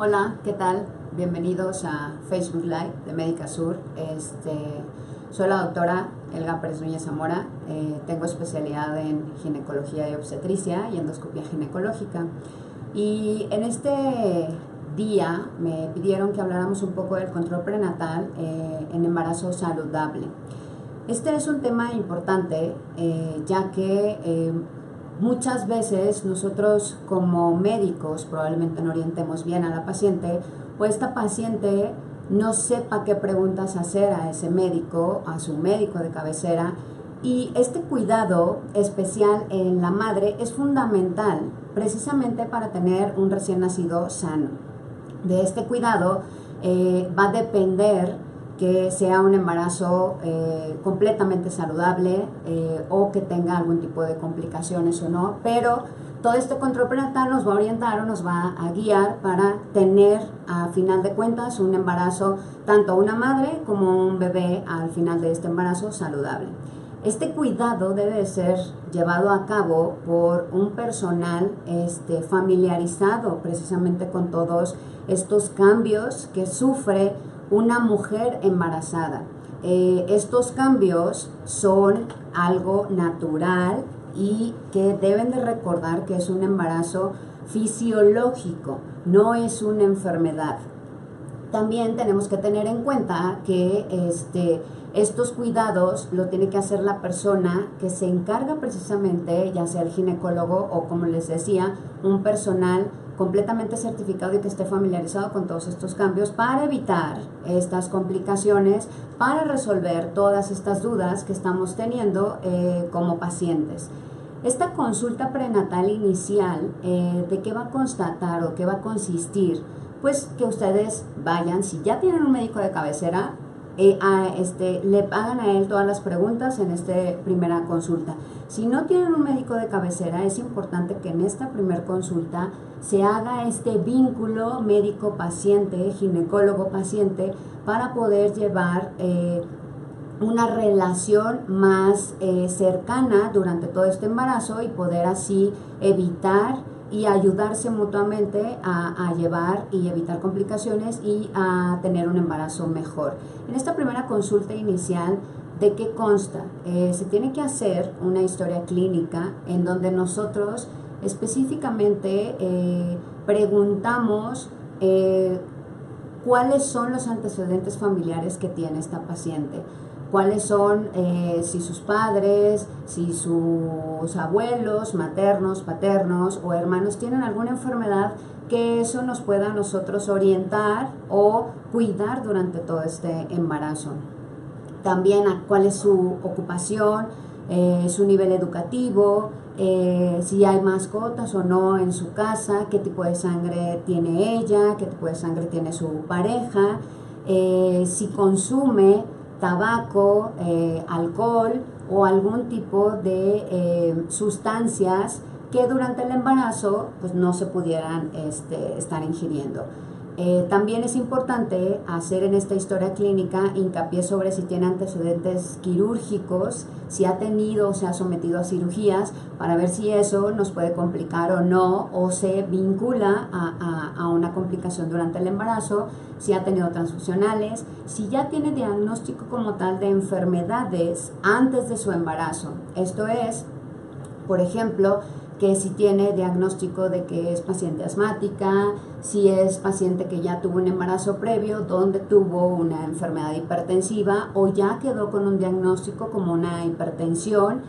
Hola, ¿qué tal? Bienvenidos a Facebook Live de Médica Sur. Soy la doctora Elga Pérez Núñez Zamora. Tengo especialidad en ginecología y obstetricia y endoscopia ginecológica. Y en este día me pidieron que habláramos un poco del control prenatal en embarazo saludable. Este es un tema importante ya que muchas veces nosotros como médicos probablemente no orientemos bien a la paciente, o esta paciente no sepa qué preguntas hacer a ese médico, a su médico de cabecera, y este cuidado especial en la madre es fundamental precisamente para tener un recién nacido sano. De este cuidado va a depender que sea un embarazo completamente saludable o que tenga algún tipo de complicaciones o no, pero todo este control prenatal nos va a orientar o nos va a guiar para tener a final de cuentas un embarazo, tanto una madre como un bebé al final de este embarazo saludable. Este cuidado debe ser llevado a cabo por un personal familiarizado precisamente con todos estos cambios que sufre una mujer embarazada. Estos cambios son algo natural y que deben de recordar que es un embarazo fisiológico, no es una enfermedad. También tenemos que tener en cuenta que estos cuidados lo tiene que hacer la persona que se encarga precisamente, ya sea el ginecólogo o, como les decía, un personal completamente certificado y que esté familiarizado con todos estos cambios para evitar estas complicaciones, para resolver todas estas dudas que estamos teniendo como pacientes. Esta consulta prenatal inicial, ¿de qué va a constatar o qué va a consistir? Pues que ustedes vayan, si ya tienen un médico de cabecera, le hagan a él todas las preguntas en esta primera consulta. Si no tienen un médico de cabecera, es importante que en esta primera consulta se haga este vínculo médico-paciente, ginecólogo-paciente, para poder llevar una relación más cercana durante todo este embarazo y poder así evitar y ayudarse mutuamente a llevar y evitar complicaciones y a tener un embarazo mejor. En esta primera consulta inicial, ¿de qué consta? Se tiene que hacer una historia clínica en donde nosotros específicamente preguntamos cuáles son los antecedentes familiares que tiene esta paciente. Cuáles son, si sus padres, si sus abuelos, maternos, paternos o hermanos tienen alguna enfermedad, que eso nos pueda a nosotros orientar o cuidar durante todo este embarazo. También cuál es su ocupación, su nivel educativo, si hay mascotas o no en su casa, qué tipo de sangre tiene ella, qué tipo de sangre tiene su pareja, si consume tabaco, alcohol o algún tipo de sustancias que durante el embarazo pues no se pudieran estar ingiriendo. También es importante hacer en esta historia clínica hincapié sobre si tiene antecedentes quirúrgicos, si ha tenido o se ha sometido a cirugías, para ver si eso nos puede complicar o no, o se vincula a una complicación durante el embarazo, si ha tenido transfusionales, si ya tiene diagnóstico como tal de enfermedades antes de su embarazo. Esto es, por ejemplo, que si tiene diagnóstico de que es paciente asmática, si es paciente que ya tuvo un embarazo previo donde tuvo una enfermedad hipertensiva o ya quedó con un diagnóstico como una hipertensión,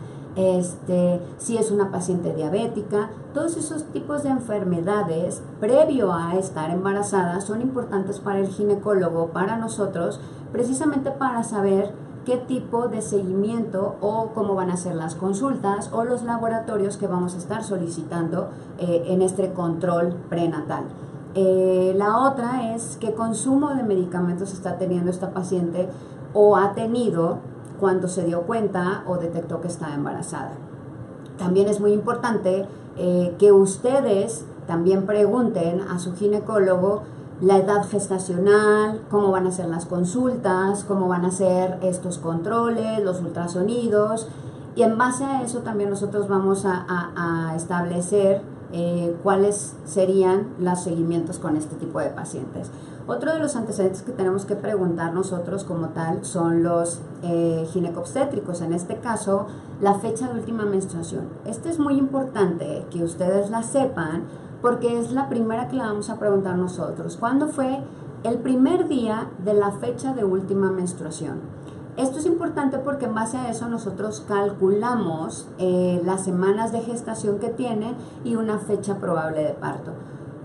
si es una paciente diabética. Todos esos tipos de enfermedades previo a estar embarazada son importantes para el ginecólogo, para nosotros, precisamente para saber qué tipo de seguimiento o cómo van a ser las consultas o los laboratorios que vamos a estar solicitando en este control prenatal. La otra es qué consumo de medicamentos está teniendo esta paciente o ha tenido cuando se dio cuenta o detectó que está embarazada. También es muy importante que ustedes también pregunten a su ginecólogo la edad gestacional, cómo van a ser las consultas, cómo van a ser estos controles, los ultrasonidos, y en base a eso también nosotros vamos a establecer cuáles serían los seguimientos con este tipo de pacientes. Otro de los antecedentes que tenemos que preguntar nosotros como tal son los ginecobstétricos, en este caso la fecha de última menstruación. Este es muy importante que ustedes la sepan porque es la primera que la vamos a preguntar nosotros. ¿Cuándo fue el primer día de la fecha de última menstruación? Esto es importante porque en base a eso nosotros calculamos las semanas de gestación que tienen y una fecha probable de parto.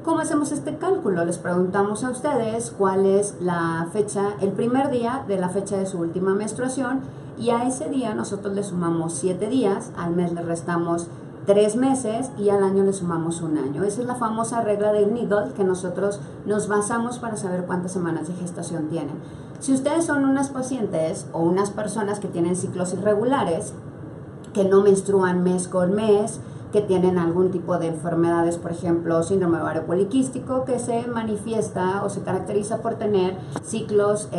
¿Cómo hacemos este cálculo? Les preguntamos a ustedes cuál es la fecha, el primer día de la fecha de su última menstruación, y a ese día nosotros le sumamos 7 días, al mes le restamos 3 meses y al año le sumamos 1 año. Esa es la famosa regla de Needle que nosotros nos basamos para saber cuántas semanas de gestación tienen. Si ustedes son unas pacientes o unas personas que tienen ciclos irregulares, que no menstruan mes con mes, que tienen algún tipo de enfermedades, por ejemplo, síndrome ovario poliquístico, que se manifiesta o se caracteriza por tener ciclos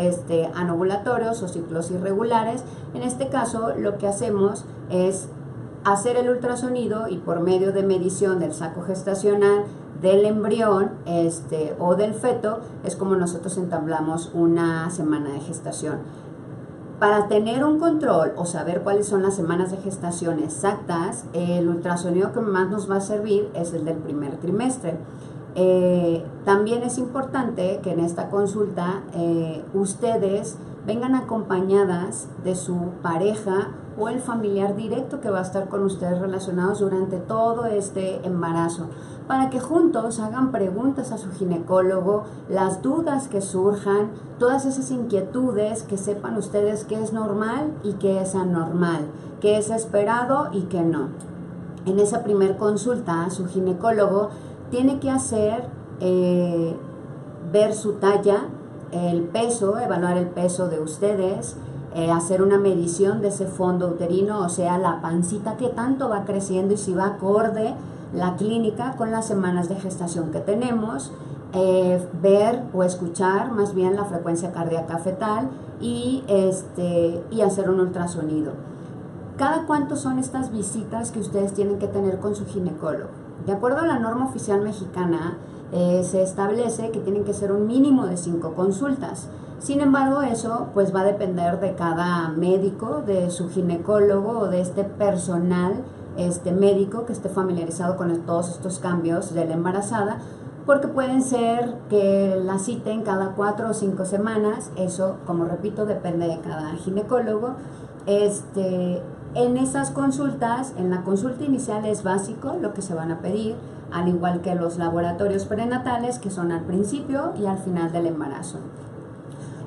anovulatorios o ciclos irregulares. En este caso, lo que hacemos es hacer el ultrasonido y por medio de medición del saco gestacional, del embrión o del feto, es como nosotros entablamos una semana de gestación. Para tener un control o saber cuáles son las semanas de gestación exactas, el ultrasonido que más nos va a servir es el del primer trimestre. También es importante que en esta consulta ustedes vengan acompañadas de su pareja o el familiar directo que va a estar con ustedes relacionados durante todo este embarazo, para que juntos hagan preguntas a su ginecólogo, las dudas que surjan, todas esas inquietudes, que sepan ustedes qué es normal y qué es anormal, qué es esperado y qué no. En esa primer consulta, su ginecólogo tiene que hacer, ver su talla, el peso, evaluar el peso de ustedes, hacer una medición de ese fondo uterino, o sea, la pancita que tanto va creciendo y si va acorde la clínica con las semanas de gestación que tenemos, ver o escuchar más bien la frecuencia cardíaca fetal y hacer un ultrasonido. ¿Cada cuánto son estas visitas que ustedes tienen que tener con su ginecólogo? De acuerdo a la norma oficial mexicana, se establece que tienen que ser un mínimo de 5 consultas. Sin embargo, eso pues va a depender de cada médico, de su ginecólogo o de este personal médico que esté familiarizado con todos estos cambios de la embarazada, porque pueden ser que la citen cada 4 o 5 semanas. Eso, como repito, depende de cada ginecólogo. En esas consultas, en la consulta inicial es básico lo que se van a pedir, al igual que los laboratorios prenatales, que son al principio y al final del embarazo.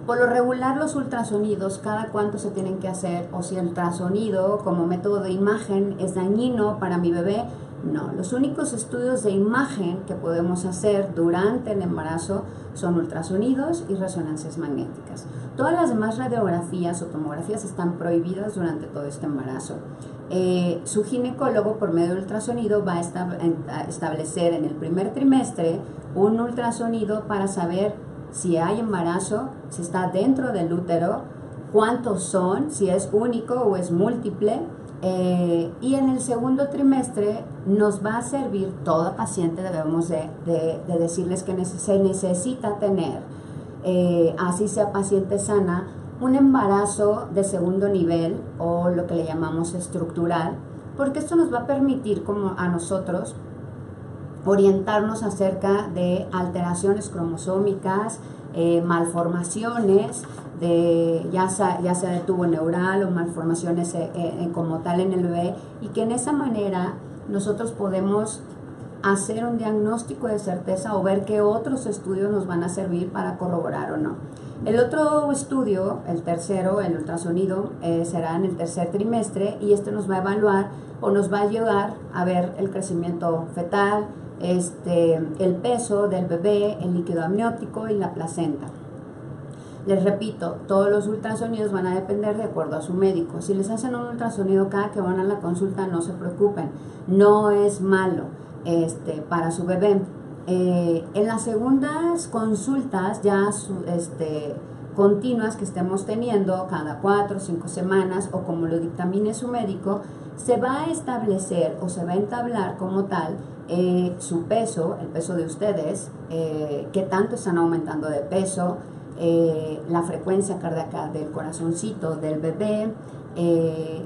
Por lo regular, los ultrasonidos, ¿cada cuánto se tienen que hacer? O si el ultrasonido como método de imagen es dañino para mi bebé. No, los únicos estudios de imagen que podemos hacer durante el embarazo son ultrasonidos y resonancias magnéticas. Todas las demás radiografías o tomografías están prohibidas durante todo este embarazo. Su ginecólogo, por medio del ultrasonido, va a establecer en el primer trimestre un ultrasonido para saber si hay embarazo, si está dentro del útero, cuántos son, si es único o es múltiple. Y en el segundo trimestre nos va a servir, toda paciente debemos de decirles que se necesita tener, así sea paciente sana, un embarazo de segundo nivel o lo que le llamamos estructural, porque esto nos va a permitir como a nosotros orientarnos acerca de alteraciones cromosómicas, malformaciones, ya sea de tubo neural o malformaciones como tal en el bebé, y que en esa manera nosotros podemos hacer un diagnóstico de certeza o ver qué otros estudios nos van a servir para corroborar o no. El otro estudio, el tercero, el ultrasonido, será en el tercer trimestre, y este nos va a evaluar o nos va a ayudar a ver el crecimiento fetal, el peso del bebé, el líquido amniótico y la placenta. Les repito, todos los ultrasonidos van a depender de acuerdo a su médico. Si les hacen un ultrasonido cada que van a la consulta, no se preocupen, no es malo para su bebé. En las segundas consultas ya continuas que estemos teniendo cada 4 o 5 semanas o como lo dictamine su médico, se va a establecer o se va a entablar como tal su peso, el peso de ustedes, qué tanto están aumentando de peso, la frecuencia cardíaca del corazoncito del bebé,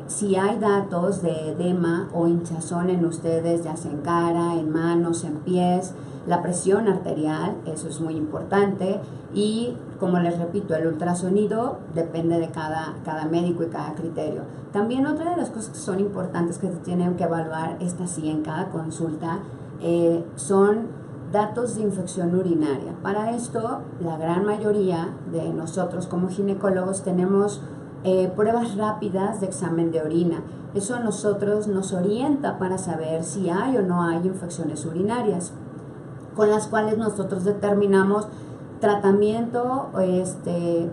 si hay datos de edema o hinchazón en ustedes, ya sea en cara, en manos, en pies, la presión arterial, eso es muy importante, y como les repito, el ultrasonido depende de cada médico y cada criterio. También otra de las cosas que son importantes que se tienen que evaluar, esta sí en cada consulta, son datos de infección urinaria. Para esto, la gran mayoría de nosotros como ginecólogos tenemos pruebas rápidas de examen de orina. Eso a nosotros nos orienta para saber si hay o no hay infecciones urinarias, con las cuales nosotros determinamos tratamiento,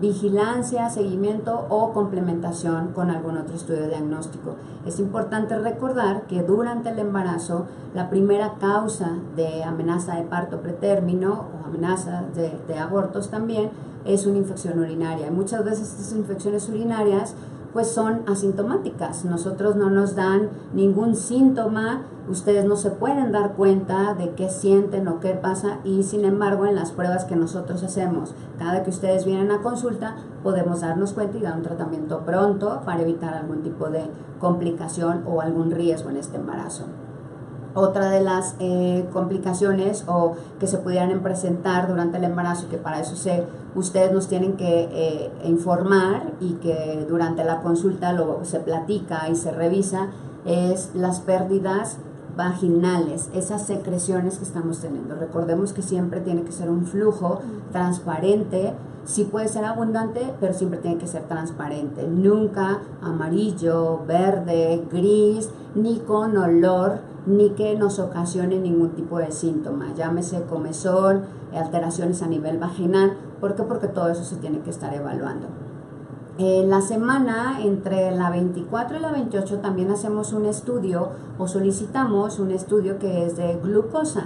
vigilancia, seguimiento o complementación con algún otro estudio diagnóstico. Es importante recordar que durante el embarazo la primera causa de amenaza de parto pretérmino o amenaza de abortos también es una infección urinaria. Y muchas veces estas infecciones urinarias pues son asintomáticas, nosotros no nos dan ningún síntoma, ustedes no se pueden dar cuenta de qué sienten o qué pasa, y sin embargo en las pruebas que nosotros hacemos cada que ustedes vienen a consulta podemos darnos cuenta y dar un tratamiento pronto para evitar algún tipo de complicación o algún riesgo en este embarazo. Otra de las complicaciones o que se pudieran presentar durante el embarazo, que para eso ustedes nos tienen que informar y que durante la consulta se platica y se revisa, es las pérdidas vaginales, esas secreciones que estamos teniendo. Recordemos que siempre tiene que ser un flujo transparente, sí puede ser abundante, pero siempre tiene que ser transparente, nunca amarillo, verde, gris, ni con olor, ni que nos ocasione ningún tipo de síntoma, llámese comezón, alteraciones a nivel vaginal. ¿Por qué? Porque todo eso se tiene que estar evaluando. La semana entre la 24 y la 28 también hacemos un estudio o solicitamos un estudio que es de glucosa.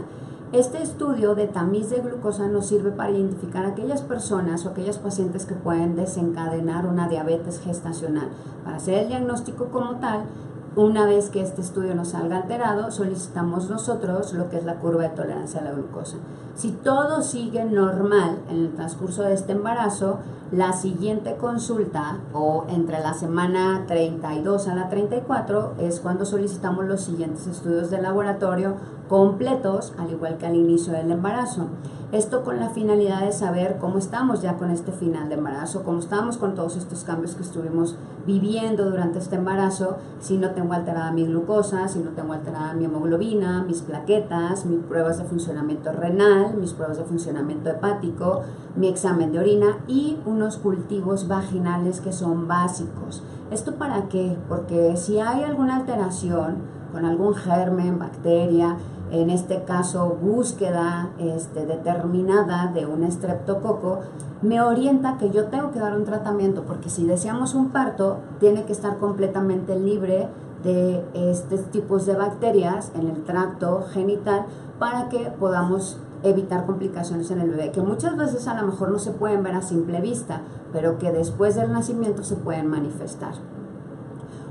Este estudio de tamiz de glucosa nos sirve para identificar a aquellas personas o aquellas pacientes que pueden desencadenar una diabetes gestacional. Para hacer el diagnóstico como tal, una vez que este estudio nos salga alterado, solicitamos nosotros lo que es la curva de tolerancia a la glucosa. Si todo sigue normal en el transcurso de este embarazo, la siguiente consulta, o entre la semana 32 a la 34, es cuando solicitamos los siguientes estudios de laboratorio completos, al igual que al inicio del embarazo. Esto con la finalidad de saber cómo estamos ya con este final de embarazo, cómo estamos con todos estos cambios que estuvimos viviendo durante este embarazo, si no tengo alterada mi glucosa, si no tengo alterada mi hemoglobina, mis plaquetas, mis pruebas de funcionamiento renal, mis pruebas de funcionamiento hepático, mi examen de orina y unos cultivos vaginales que son básicos. ¿Esto para qué? Porque si hay alguna alteración con algún germen, bacteria, en este caso búsqueda determinada de un estreptococo, me orienta que yo tengo que dar un tratamiento, porque si deseamos un parto, tiene que estar completamente libre de estos tipos de bacterias en el tracto genital para que podamos evitar complicaciones en el bebé, que muchas veces a lo mejor no se pueden ver a simple vista, pero que después del nacimiento se pueden manifestar.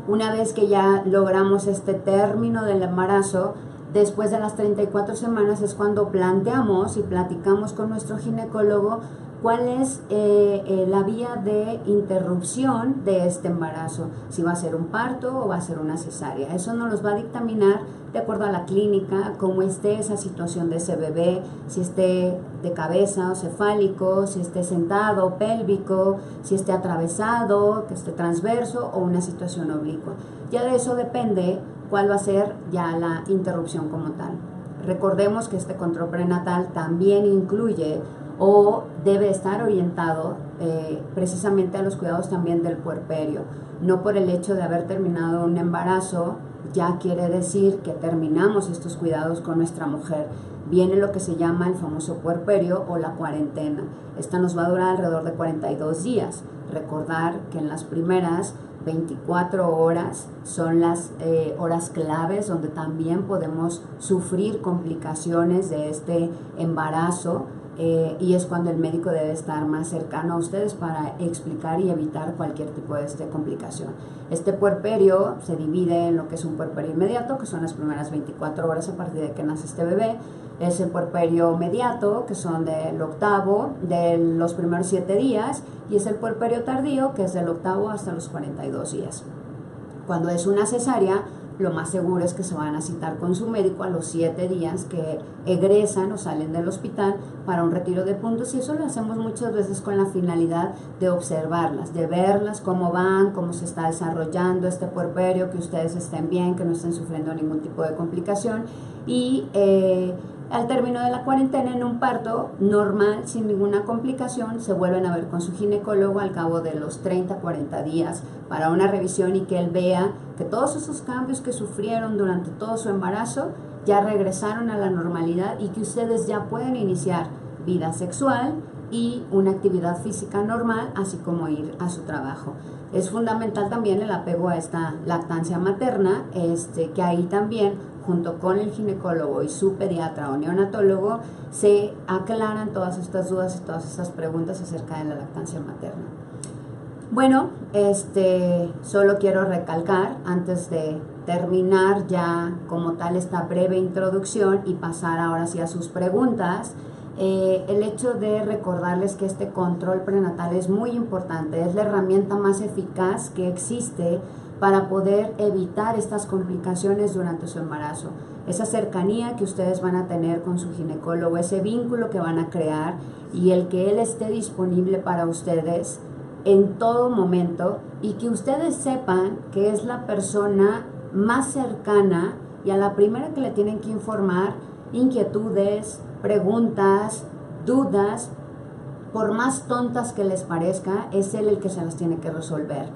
Una vez que ya logramos este término del embarazo, después de las 34 semanas es cuando planteamos y platicamos con nuestro ginecólogo cuál es la vía de interrupción de este embarazo, si va a ser un parto o va a ser una cesárea. Eso nos los va a dictaminar de acuerdo a la clínica, cómo esté esa situación de ese bebé, si esté de cabeza o cefálico, si esté sentado o pélvico, si esté atravesado, que esté transverso o una situación oblicua. Ya de eso depende cuál va a ser ya la interrupción como tal. Recordemos que este control prenatal también incluye o debe estar orientado precisamente a los cuidados también del puerperio. No por el hecho de haber terminado un embarazo ya quiere decir que terminamos estos cuidados con nuestra mujer. Viene lo que se llama el famoso puerperio o la cuarentena. Esta nos va a durar alrededor de 42 días. Recordar que en las primeras 24 horas son las horas claves donde también podemos sufrir complicaciones de este embarazo, y es cuando el médico debe estar más cercano a ustedes para explicar y evitar cualquier tipo de complicación. Este puerperio se divide en lo que es un puerperio inmediato, que son las primeras 24 horas a partir de que nace este bebé. Es el puerperio mediato, que son del octavo, de los primeros 7 días, y es el puerperio tardío, que es del octavo hasta los 42 días. Cuando es una cesárea, lo más seguro es que se van a citar con su médico a los 7 días que egresan o salen del hospital para un retiro de puntos, y eso lo hacemos muchas veces con la finalidad de observarlas, de verlas cómo van, cómo se está desarrollando este puerperio, que ustedes estén bien, que no estén sufriendo ningún tipo de complicación, y al término de la cuarentena, en un parto normal, sin ninguna complicación, se vuelven a ver con su ginecólogo al cabo de los 30-40 días para una revisión, y que él vea que todos esos cambios que sufrieron durante todo su embarazo ya regresaron a la normalidad y que ustedes ya pueden iniciar vida sexual y una actividad física normal, así como ir a su trabajo. Es fundamental también el apego a esta lactancia materna, que ahí también, junto con el ginecólogo y su pediatra o neonatólogo, se aclaran todas estas dudas y todas estas preguntas acerca de la lactancia materna. Bueno, solo quiero recalcar, antes de terminar ya como tal esta breve introducción y pasar ahora sí a sus preguntas, el hecho de recordarles que este control prenatal es muy importante, es la herramienta más eficaz que existe para poder evitar estas complicaciones durante su embarazo. Esa cercanía que ustedes van a tener con su ginecólogo, ese vínculo que van a crear, y el que él esté disponible para ustedes en todo momento, y que ustedes sepan que es la persona más cercana y a la primera que le tienen que informar inquietudes, preguntas, dudas, por más tontas que les parezca, es él el que se las tiene que resolver.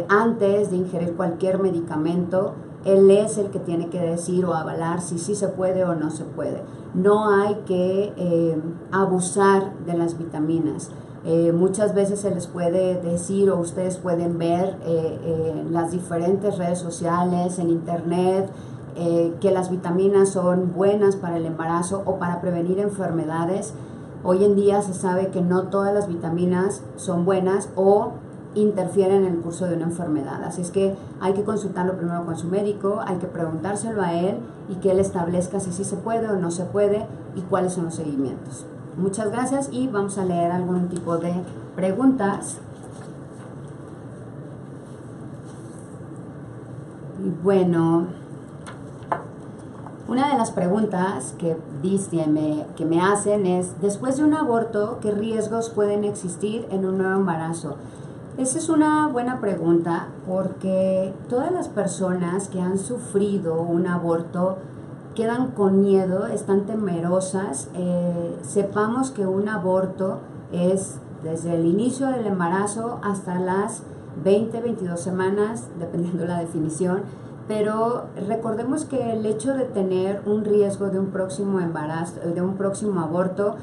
Antes de ingerir cualquier medicamento, él es el que tiene que decir o avalar si sí se puede o no se puede. No hay que abusar de las vitaminas. Muchas veces se les puede decir, o ustedes pueden ver en las diferentes redes sociales, en internet, que las vitaminas son buenas para el embarazo o para prevenir enfermedades. Hoy en día se sabe que no todas las vitaminas son buenas o interfieren en el curso de una enfermedad. Así es que hay que consultarlo primero con su médico, hay que preguntárselo a él y que él establezca si sí se puede o no se puede y cuáles son los seguimientos. Muchas gracias, y vamos a leer algún tipo de preguntas. Y bueno, una de las preguntas que me hacen es: después de un aborto, ¿qué riesgos pueden existir en un nuevo embarazo? Esa es una buena pregunta, porque todas las personas que han sufrido un aborto quedan con miedo, están temerosas. Sepamos que un aborto es desde el inicio del embarazo hasta las 20-22 semanas, dependiendo de la definición, pero recordemos que el hecho de tener un riesgo de un próximo embarazo, de un próximo aborto,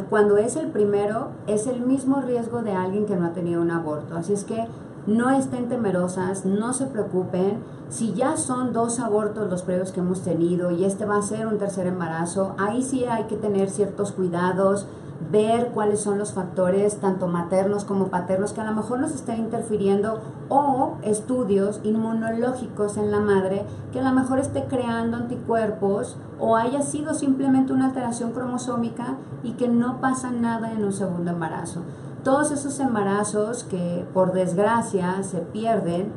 cuando es el primero, es el mismo riesgo de alguien que no ha tenido un aborto. Así es que no estén temerosas, no se preocupen. Si ya son 2 abortos los previos que hemos tenido y este va a ser un tercer embarazo, ahí sí hay que tener ciertos cuidados, ver cuáles son los factores tanto maternos como paternos que a lo mejor nos estén interfiriendo, o estudios inmunológicos en la madre que a lo mejor esté creando anticuerpos, o haya sido simplemente una alteración cromosómica y que no pasa nada en un segundo embarazo. Todos esos embarazos que por desgracia se pierden,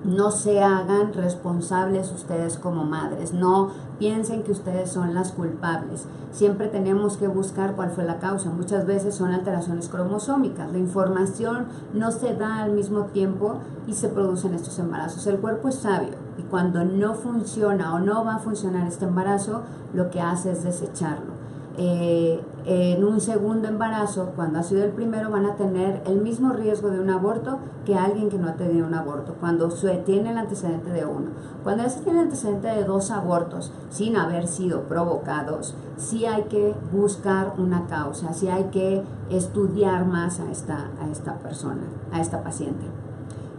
no se hagan responsables ustedes como madres, no piensen que ustedes son las culpables. Siempre tenemos que buscar cuál fue la causa. Muchas veces son alteraciones cromosómicas, la información no se da al mismo tiempo y se producen estos embarazos. El cuerpo es sabio, y cuando no funciona o no va a funcionar este embarazo, lo que hace es desecharlo. En un segundo embarazo, cuando ha sido el primero, van a tener el mismo riesgo de un aborto que alguien que no ha tenido un aborto, cuando se tiene el antecedente de uno. Cuando ya se tiene el antecedente de 2 abortos sin haber sido provocados, sí hay que buscar una causa, sí hay que estudiar más a esta persona, a esta paciente.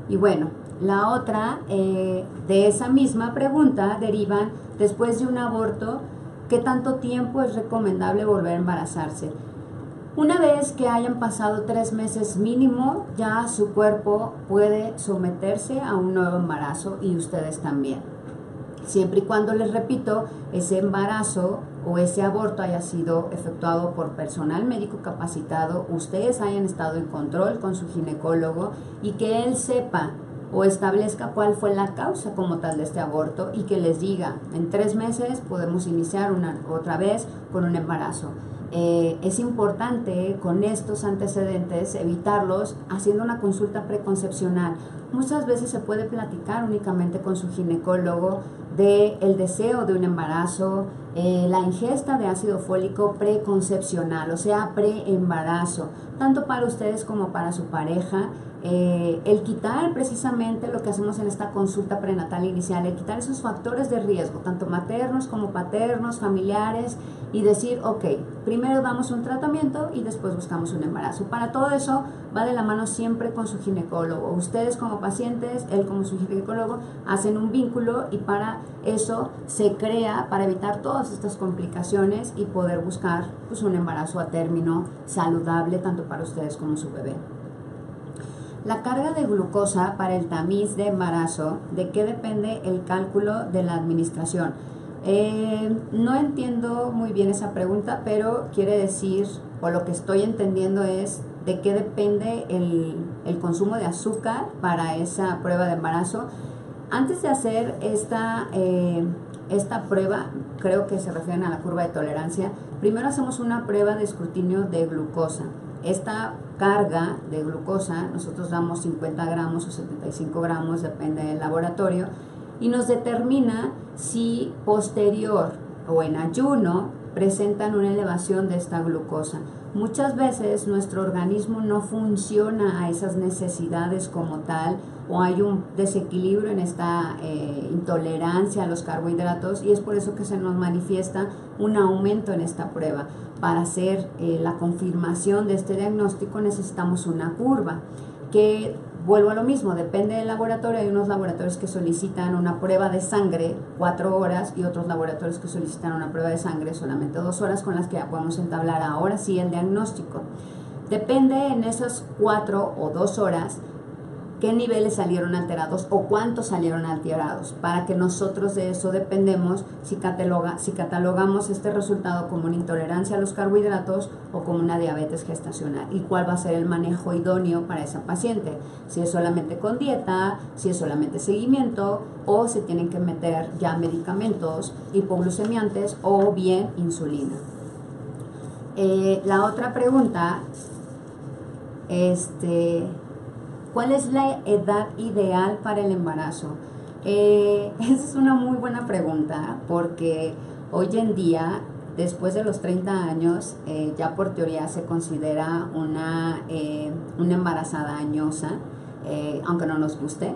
Y bueno, la otra, de esa misma pregunta derivan: después de un aborto, ¿Qué tanto tiempo es recomendable volver a embarazarse? Una vez que hayan pasado 3 meses mínimo, ya su cuerpo puede someterse a un nuevo embarazo y ustedes también. Siempre y cuando, les repito, ese embarazo o ese aborto haya sido efectuado por personal médico capacitado, ustedes hayan estado en control con su ginecólogo y que él sepa o establezca cuál fue la causa como tal de este aborto y que les diga, en 3 meses podemos iniciar otra vez con un embarazo. Es importante con estos antecedentes evitarlos haciendo una consulta preconcepcional. Muchas veces se puede platicar únicamente con su ginecólogo del deseo de un embarazo, la ingesta de ácido fólico preconcepcional, o sea, preembarazo, tanto para ustedes como para su pareja. El quitar precisamente lo que hacemos en esta consulta prenatal inicial, el quitar esos factores de riesgo, tanto maternos como paternos, familiares, y decir, ok, primero damos un tratamiento y después buscamos un embarazo. Para todo eso va de la mano siempre con su ginecólogo. Ustedes como pacientes, él como su ginecólogo, hacen un vínculo y para eso se crea, para evitar todas estas complicaciones y poder buscar pues, un embarazo a término saludable tanto para ustedes como su bebé. La carga de glucosa para el tamiz de embarazo, ¿de qué depende el cálculo de la administración? No entiendo muy bien esa pregunta, pero quiere decir, o lo que estoy entendiendo es, de qué depende el consumo de azúcar para esa prueba de embarazo. Antes de hacer esta prueba, creo que se refieren a la curva de tolerancia, primero hacemos una prueba de escrutinio de glucosa. Esta carga de glucosa, nosotros damos 50 gramos o 75 gramos, depende del laboratorio, y nos determina si posterior o en ayuno presentan una elevación de esta glucosa. Muchas veces nuestro organismo no funciona a esas necesidades como tal, o hay un desequilibrio en esta intolerancia a los carbohidratos, y es por eso que se nos manifiesta un aumento en esta prueba. Para hacer la confirmación de este diagnóstico necesitamos una curva que, vuelvo a lo mismo, depende del laboratorio. Hay unos laboratorios que solicitan una prueba de sangre 4 horas y otros laboratorios que solicitan una prueba de sangre solamente 2 horas, con las que ya podemos entablar ahora sí el diagnóstico. Depende en esas 4 o 2 horas qué niveles salieron alterados o cuántos salieron alterados, para que nosotros de eso dependemos si catalogamos este resultado como una intolerancia a los carbohidratos o como una diabetes gestacional, y cuál va a ser el manejo idóneo para esa paciente, si es solamente con dieta, si es solamente seguimiento, o se tienen que meter ya medicamentos hipoglucemiantes o bien insulina. La otra pregunta, ¿cuál es la edad ideal para el embarazo? Esa es una muy buena pregunta, porque hoy en día, después de los 30 años, ya por teoría se considera una embarazada añosa, aunque no nos guste.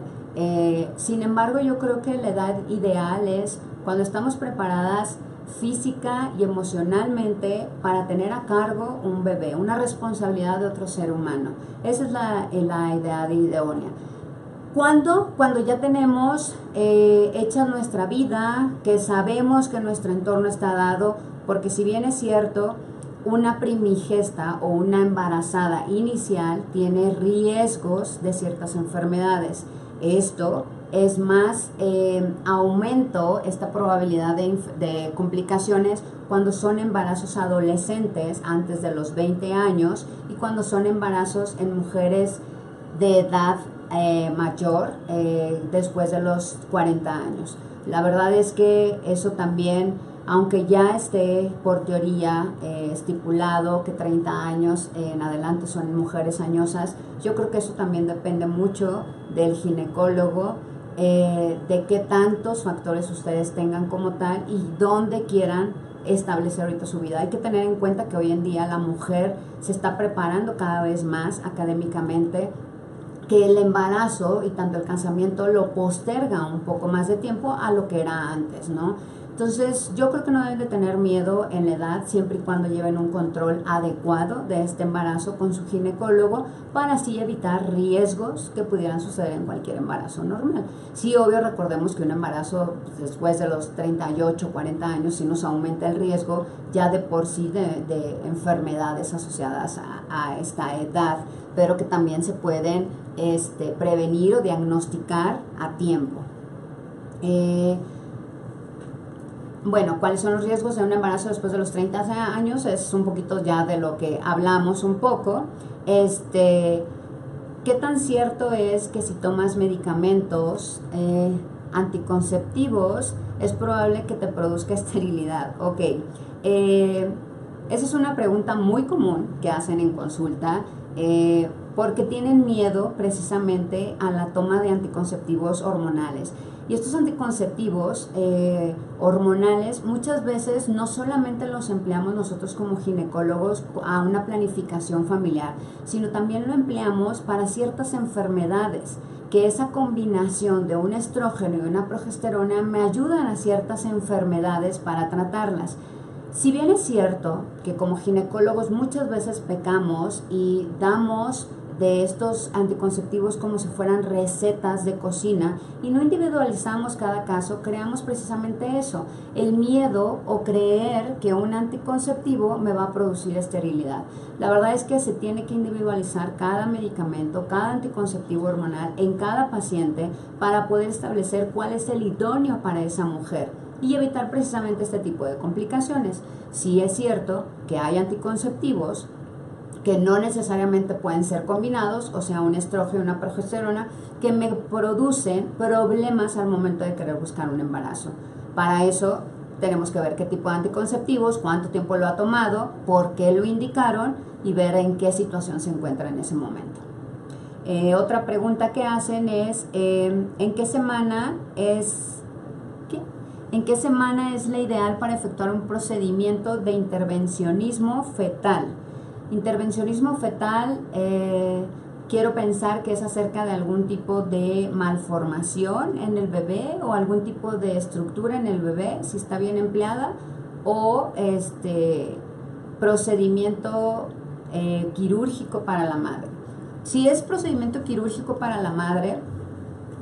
Sin embargo, yo creo que la edad ideal es cuando estamos preparadas física y emocionalmente para tener a cargo un bebé, una responsabilidad de otro ser humano. Esa es la edad idónea. Cuando ya tenemos hecha nuestra vida, que sabemos que nuestro entorno está dado, porque si bien es cierto, una primigesta o una embarazada inicial tiene riesgos de ciertas enfermedades. Esto es más aumento esta probabilidad de complicaciones cuando son embarazos adolescentes antes de los 20 años y cuando son embarazos en mujeres de edad mayor después de los 40 años. La verdad es que eso también, aunque ya esté por teoría estipulado que 30 años en adelante son mujeres añosas, yo creo que eso también depende mucho del ginecólogo, de qué tantos factores ustedes tengan como tal y dónde quieran establecer ahorita su vida. Hay que tener en cuenta que hoy en día la mujer se está preparando cada vez más académicamente, que el embarazo y tanto el casamiento lo posterga un poco más de tiempo a lo que era antes, ¿no? Entonces, yo creo que no deben de tener miedo en la edad, siempre y cuando lleven un control adecuado de este embarazo con su ginecólogo, para así evitar riesgos que pudieran suceder en cualquier embarazo normal. Sí, obvio, recordemos que un embarazo después de los 38, 40 años, sí nos aumenta el riesgo ya de por sí de enfermedades asociadas a esta edad, pero que también se pueden prevenir o diagnosticar a tiempo. Bueno, ¿cuáles son los riesgos de un embarazo después de los 30 años? Es un poquito ya de lo que hablamos un poco. ¿Qué tan cierto es que si tomas medicamentos anticonceptivos es probable que te produzca esterilidad? Ok, esa es una pregunta muy común que hacen en consulta porque tienen miedo precisamente a la toma de anticonceptivos hormonales. Y estos anticonceptivos hormonales muchas veces no solamente los empleamos nosotros como ginecólogos a una planificación familiar, sino también lo empleamos para ciertas enfermedades, que esa combinación de un estrógeno y una progesterona me ayudan a ciertas enfermedades para tratarlas. Si bien es cierto que como ginecólogos muchas veces pecamos y damos de estos anticonceptivos como si fueran recetas de cocina y no individualizamos cada caso, creamos precisamente eso, el miedo o creer que un anticonceptivo me va a producir esterilidad. La verdad es que se tiene que individualizar cada medicamento, cada anticonceptivo hormonal en cada paciente para poder establecer cuál es el idóneo para esa mujer y evitar precisamente este tipo de complicaciones. Sí es cierto que hay anticonceptivos que no necesariamente pueden ser combinados, o sea, un estrógeno y una progesterona, que me producen problemas al momento de querer buscar un embarazo. Para eso tenemos que ver qué tipo de anticonceptivos, cuánto tiempo lo ha tomado, por qué lo indicaron y ver en qué situación se encuentra en ese momento. Otra pregunta que hacen es, ¿en qué semana es la ideal para efectuar un procedimiento de intervencionismo fetal? Intervencionismo fetal, quiero pensar que es acerca de algún tipo de malformación en el bebé o algún tipo de estructura en el bebé, si está bien empleada, o procedimiento quirúrgico para la madre. Si es procedimiento quirúrgico para la madre,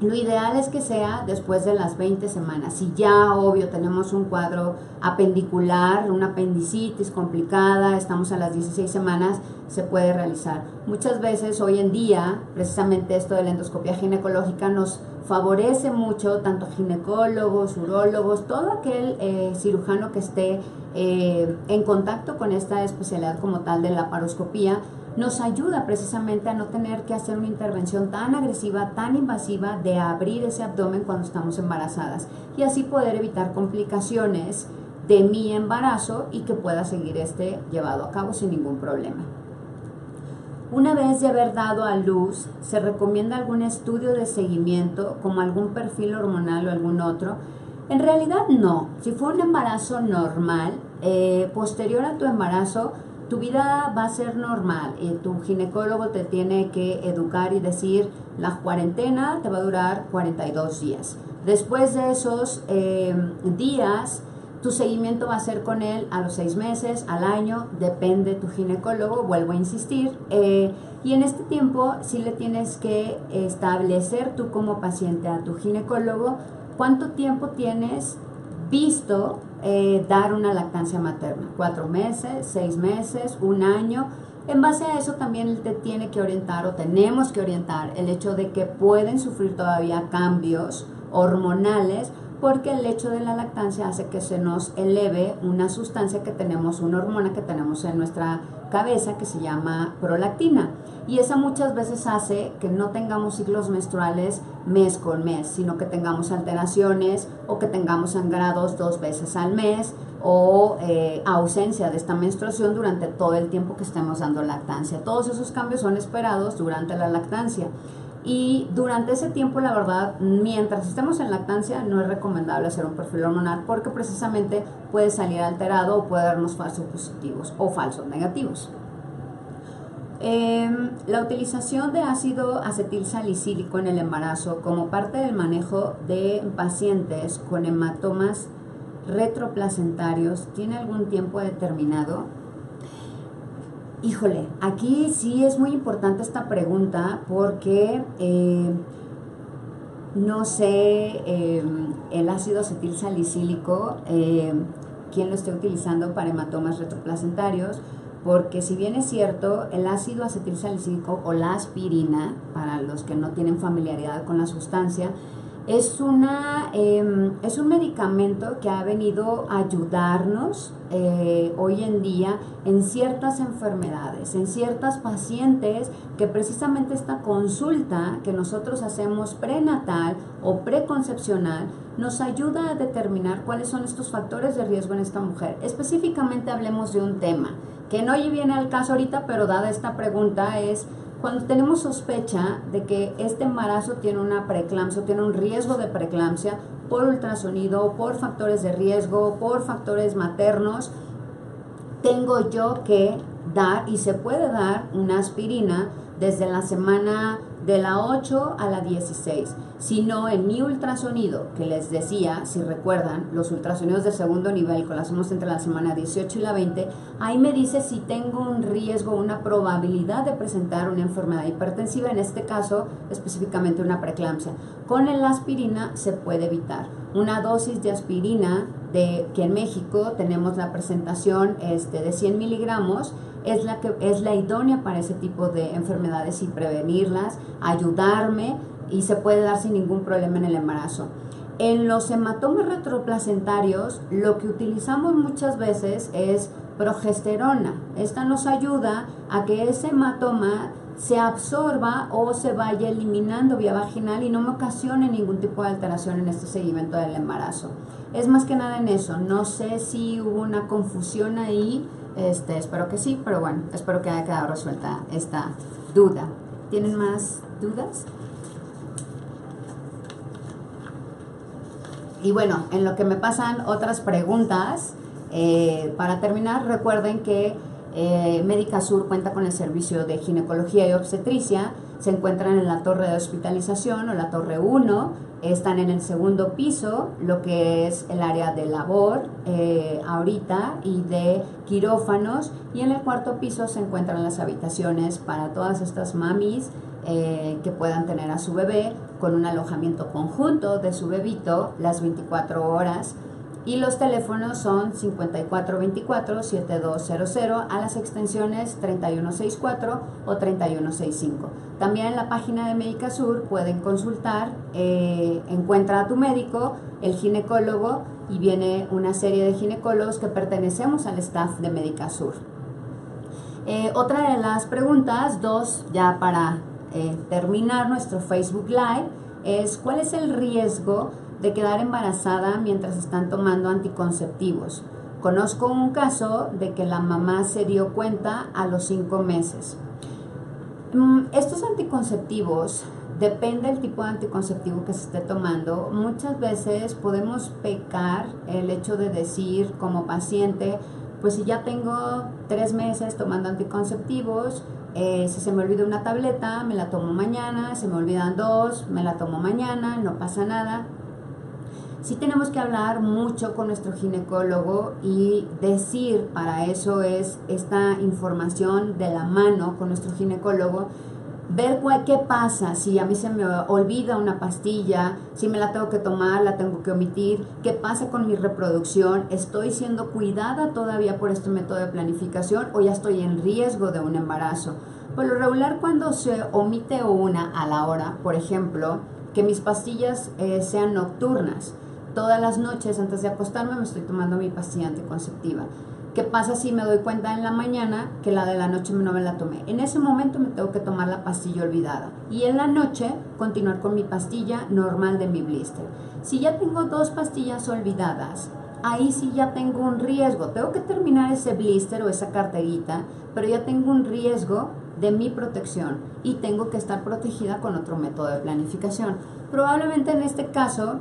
lo ideal es que sea después de las 20 semanas. Si ya, obvio, tenemos un cuadro apendicular, una apendicitis complicada, estamos a las 16 semanas, se puede realizar. Muchas veces hoy en día, precisamente esto de la endoscopia ginecológica nos favorece mucho, tanto ginecólogos, urólogos, todo aquel cirujano que esté en contacto con esta especialidad como tal de la laparoscopía, nos ayuda precisamente a no tener que hacer una intervención tan agresiva, tan invasiva de abrir ese abdomen cuando estamos embarazadas y así poder evitar complicaciones de mi embarazo y que pueda seguir llevado a cabo sin ningún problema. Una vez de haber dado a luz, ¿se recomienda algún estudio de seguimiento como algún perfil hormonal o algún otro? En realidad no. Si fue un embarazo normal, posterior a tu embarazo, tu vida va a ser normal. Tu ginecólogo te tiene que educar y decir, la cuarentena te va a durar 42 días. Después de esos días, tu seguimiento va a ser con él a los 6 meses, al año, depende de tu ginecólogo, vuelvo a insistir. Y en este tiempo sí le tienes que establecer tú como paciente a tu ginecólogo cuánto tiempo tienes visto dar una lactancia materna, 4 meses, 6 meses, 1 año. En base a eso también él te tiene que orientar o tenemos que orientar el hecho de que pueden sufrir todavía cambios hormonales porque el hecho de la lactancia hace que se nos eleve una sustancia que tenemos, una hormona que tenemos en nuestra cabeza que se llama prolactina y esa muchas veces hace que no tengamos ciclos menstruales mes con mes, sino que tengamos alteraciones o que tengamos sangrados 2 veces al mes o ausencia de esta menstruación durante todo el tiempo que estemos dando lactancia. Todos esos cambios son esperados durante la lactancia. Y durante ese tiempo, la verdad, mientras estemos en lactancia, no es recomendable hacer un perfil hormonal porque precisamente puede salir alterado o puede darnos falsos positivos o falsos negativos. La utilización de ácido acetil salicílico en el embarazo como parte del manejo de pacientes con hematomas retroplacentarios tiene algún tiempo determinado? Híjole, aquí sí es muy importante esta pregunta porque no sé el ácido acetilsalicílico, quién lo esté utilizando para hematomas retroplacentarios, porque si bien es cierto, el ácido acetilsalicílico o la aspirina, para los que no tienen familiaridad con la sustancia, es un medicamento que ha venido a ayudarnos hoy en día en ciertas enfermedades, en ciertas pacientes que precisamente esta consulta que nosotros hacemos prenatal o preconcepcional nos ayuda a determinar cuáles son estos factores de riesgo en esta mujer. Específicamente hablemos de un tema que no viene al caso ahorita, pero dada esta pregunta es cuando tenemos sospecha de que este embarazo tiene una preeclampsia, tiene un riesgo de preeclampsia por ultrasonido, por factores de riesgo, por factores maternos, tengo yo que dar, y se puede dar, una aspirina desde la semana de la 8 a la 16. Si no, en mi ultrasonido, que les decía, si recuerdan, los ultrasonidos de segundo nivel que lo hacemos entre la semana 18 y la 20, ahí me dice si tengo un riesgo, una probabilidad de presentar una enfermedad hipertensiva, en este caso específicamente una preeclampsia. Con la aspirina se puede evitar. Una dosis de aspirina, que en México tenemos la presentación de 100 miligramos, es la idónea para ese tipo de enfermedades y prevenirlas, ayudarme, y se puede dar sin ningún problema en el embarazo. En los hematomas retroplacentarios, lo que utilizamos muchas veces es progesterona. Esta nos ayuda a que ese hematoma se absorba o se vaya eliminando vía vaginal y no me ocasione ningún tipo de alteración en este seguimiento del embarazo. Es más que nada en eso. No sé si hubo una confusión ahí, espero que sí, pero bueno, espero que haya quedado resuelta esta duda. ¿Tienen más dudas? Y bueno, en lo que me pasan otras preguntas, para terminar, recuerden que Médica Sur cuenta con el servicio de ginecología y obstetricia. Se encuentran en la torre de hospitalización o la torre 1, están en el segundo piso, lo que es el área de labor ahorita y de quirófanos, y en el cuarto piso se encuentran las habitaciones para todas estas mamis que puedan tener a su bebé con un alojamiento conjunto de su bebito las 24 horas. Y los teléfonos son 5424-7200 a las extensiones 3164 o 3165. También en la página de Médica Sur pueden consultar, encuentra a tu médico, el ginecólogo, y viene una serie de ginecólogos que pertenecemos al staff de Médica Sur. Otra de las preguntas, dos ya para terminar nuestro Facebook Live, es ¿cuál es el riesgo de quedar embarazada mientras están tomando anticonceptivos? Conozco un caso de que la mamá se dio cuenta a los 5 meses. Estos anticonceptivos, depende del tipo de anticonceptivo que se esté tomando. Muchas veces podemos pecar el hecho de decir como paciente, pues si ya tengo 3 meses tomando anticonceptivos, si se me olvida una tableta, me la tomo mañana, se me olvidan 2, me la tomo mañana, no pasa nada. Sí tenemos que hablar mucho con nuestro ginecólogo y decir, para eso es esta información de la mano con nuestro ginecólogo, ver qué pasa si a mí se me olvida una pastilla, si me la tengo que tomar, la tengo que omitir, qué pasa con mi reproducción, estoy siendo cuidada todavía por este método de planificación o ya estoy en riesgo de un embarazo. Por lo regular, cuando se omite una a la hora, por ejemplo, que mis pastillas sean nocturnas, todas las noches antes de acostarme me estoy tomando mi pastilla anticonceptiva. ¿Qué pasa si me doy cuenta en la mañana que la de la noche no me la tomé? En ese momento me tengo que tomar la pastilla olvidada y en la noche continuar con mi pastilla normal de mi blister. Si ya tengo 2 pastillas olvidadas, ahí sí ya tengo un riesgo. Tengo que terminar ese blister o esa carterita, pero ya tengo un riesgo de mi protección y tengo que estar protegida con otro método de planificación. Probablemente en este caso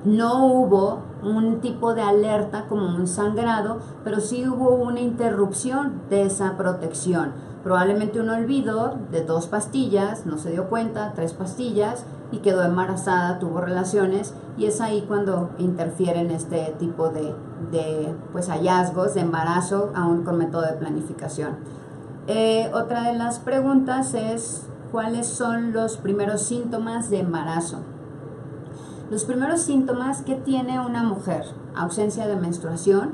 no hubo un tipo de alerta como un sangrado, pero sí hubo una interrupción de esa protección. Probablemente un olvido de 2 pastillas, no se dio cuenta, 3 pastillas, y quedó embarazada, tuvo relaciones, y es ahí cuando interfieren este tipo de pues hallazgos de embarazo aún con método de planificación. Otra de las preguntas es, ¿cuáles son los primeros síntomas de embarazo? Los primeros síntomas que tiene una mujer: ausencia de menstruación,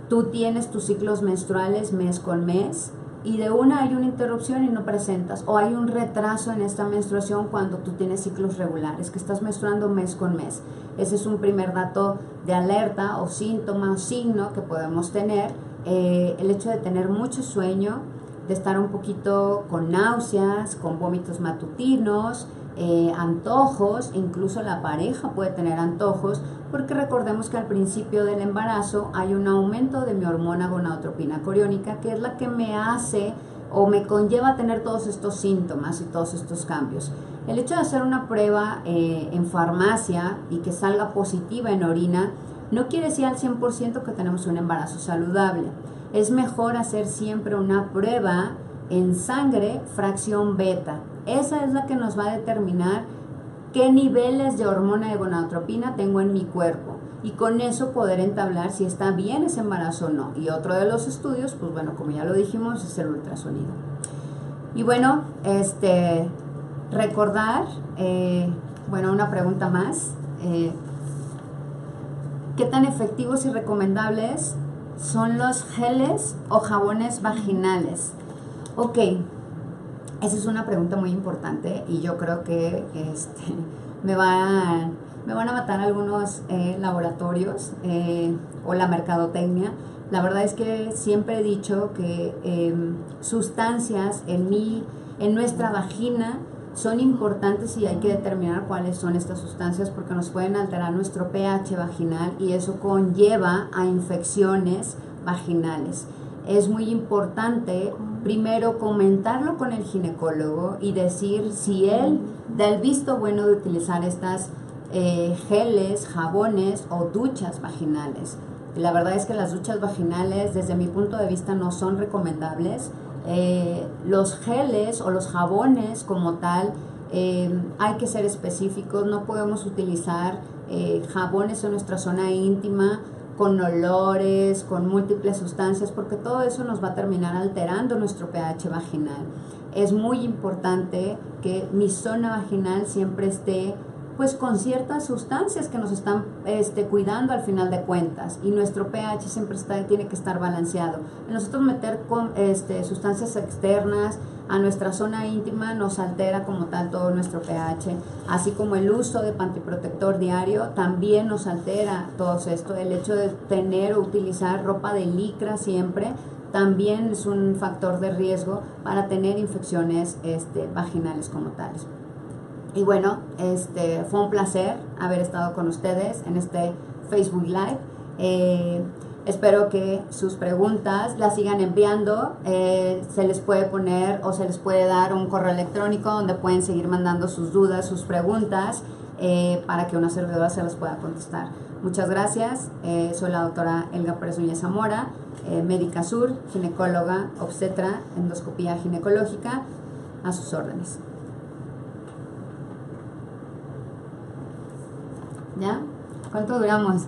tú tienes tus ciclos menstruales mes con mes y de una hay una interrupción y no presentas, o hay un retraso en esta menstruación cuando tú tienes ciclos regulares, que estás menstruando mes con mes. Ese es un primer dato de alerta o síntoma o signo que podemos tener. El hecho de tener mucho sueño, de estar un poquito con náuseas, con vómitos matutinos, antojos, incluso la pareja puede tener antojos, porque recordemos que al principio del embarazo hay un aumento de mi hormona gonadotropina coriónica, que es la que me hace o me conlleva a tener todos estos síntomas y todos estos cambios. El hecho de hacer una prueba en farmacia y que salga positiva en orina no quiere decir al 100% que tenemos un embarazo saludable. Es mejor hacer siempre una prueba en sangre fracción beta. Esa es la que nos va a determinar qué niveles de hormona de gonadotropina tengo en mi cuerpo, y con eso poder entablar si está bien ese embarazo o no. Y otro de los estudios, pues bueno, como ya lo dijimos, es el ultrasonido. Y bueno, recordar, bueno, una pregunta más. ¿Qué tan efectivos y recomendables son los geles o jabones vaginales? Ok, esa es una pregunta muy importante y yo creo que me van a matar algunos laboratorios o la mercadotecnia. La verdad es que siempre he dicho que sustancias en nuestra vagina son importantes y hay que determinar cuáles son estas sustancias, porque nos pueden alterar nuestro pH vaginal y eso conlleva a infecciones vaginales. Es muy importante primero comentarlo con el ginecólogo y decir si él da el visto bueno de utilizar estas geles, jabones o duchas vaginales. La verdad es que las duchas vaginales, desde mi punto de vista, no son recomendables. Los geles o los jabones como tal, hay que ser específicos. No podemos utilizar jabones en nuestra zona íntima con olores, con múltiples sustancias, porque todo eso nos va a terminar alterando nuestro pH vaginal. Es muy importante que mi zona vaginal siempre esté pues con ciertas sustancias que nos están cuidando al final de cuentas, y nuestro pH siempre tiene que estar balanceado. Nosotros meter sustancias externas a nuestra zona íntima nos altera como tal todo nuestro pH, así como el uso de pantiprotector diario también nos altera todo esto. El hecho de tener o utilizar ropa de licra siempre también es un factor de riesgo para tener infecciones vaginales como tales. Y bueno, fue un placer haber estado con ustedes en este Facebook Live. Espero que sus preguntas las sigan enviando. Se les puede poner o se les puede dar un correo electrónico donde pueden seguir mandando sus dudas, sus preguntas, para que una servidora se las pueda contestar. Muchas gracias. Soy la doctora Elga Pérez Núñez Zamora, médica sur, ginecóloga, obstetra, endoscopía ginecológica, a sus órdenes. ¿Ya? ¿Cuánto duramos?